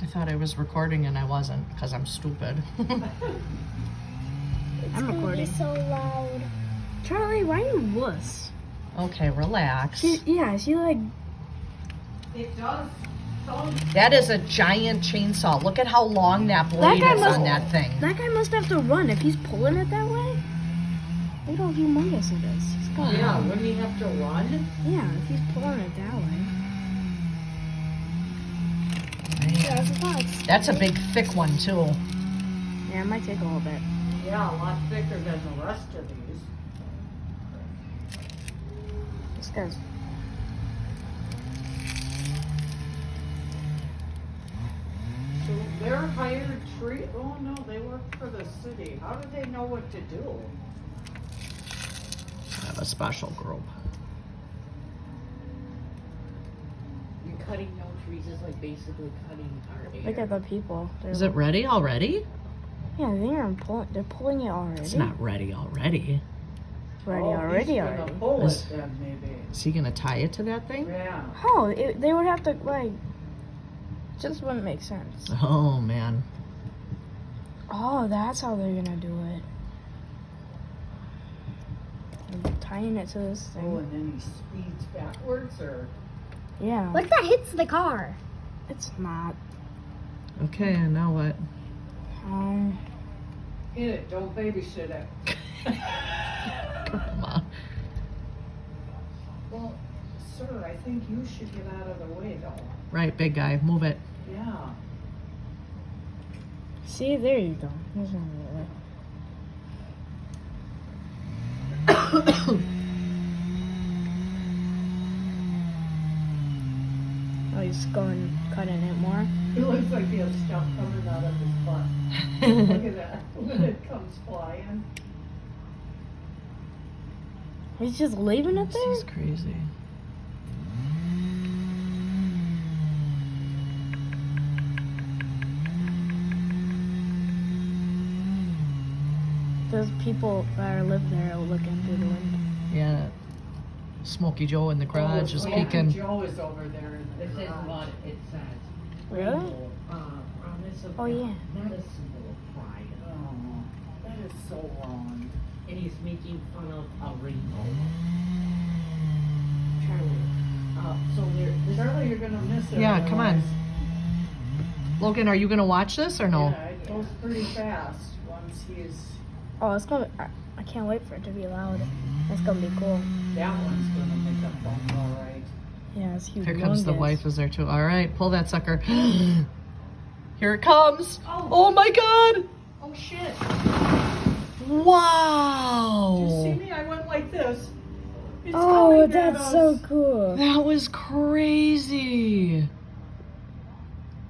I thought I was recording and I wasn't because I'm stupid. I'm recording. It's so loud. Charlie, why are you wuss? Okay, relax. She like... It does. That is a giant chainsaw. Look at how long that blade guy is must- on that thing. That guy must have to run if he's pulling it that way. Look how humongous it is. He's going Yeah, wouldn't he have to run? Yeah, if he's pulling it that way. Man. That's a big, thick one, too. Yeah, it might take a little bit. Yeah, a lot thicker than the rest of these. This guy's... So they're hired tree. Oh no, they work for the city. How do they know what to do? I have a special group. You're cutting no trees is like basically cutting our air. Look at the people. Is it ready already? Yeah, they're pulling it already. It's not ready already. ready Oh, already. he's gonna pull Is- it then, maybe. Is he gonna tie it to that thing? Yeah. How? They would have to, like... Just wouldn't make sense. Oh, man. Oh, that's how they're gonna do it. And tying it to this Oh, thing. and then he speeds backwards, or Yeah. What if that hits the car? It's not. Okay, and now what? hit it. Don't babysit it. Come on. Well, sir, I think you should get out of the way, though. Right, big guy, move it. Yeah. See, there you go. There's no Oh, he's going, cutting it more. He looks like he has stuff coming out of his butt. Look at that when it comes flying. He's just leaving it This there? is crazy. There's people that live there looking through the window. Yeah. Smokey Joe in the garage is Smokey peeking. Joe is over there in the It says garage. what it says. Really? Rainbow, promise of Oh, yeah. not a symbol of pride. Oh, that is so wrong. And he's making fun of a rainbow. Charlie, so there's Charlie, you're gonna miss it. Yeah, come on. otherwise. Logan, are you gonna watch this or no? Yeah, it goes pretty fast once he's. Oh, it's gonna. I can't wait for it to be loud. That's gonna be cool. That one's gonna make a bump, all right. Yeah, it's huge. Here comes the wife is there too. All right, pull that sucker. Here it comes. Oh my God. Oh shit! Wow. Did you see me? I went like this. It's Oh, coming at that's us. so cool. That was crazy.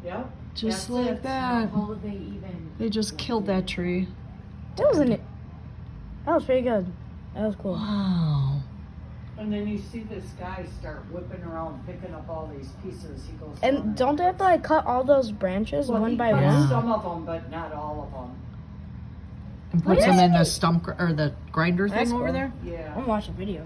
Yep. Just That's like it. that. how do they even? They just killed that tree. That wasn't it. That was pretty good. That was cool. Wow. And then you see this guy start whipping around, picking up all these pieces. He goes. And don't they have to like cut all those branches well, one he by cuts Yeah. one? some of them, but not all of them. And puts them in the stump or the grinder thing That's over cool. there. Yeah. I'm gonna watch the video.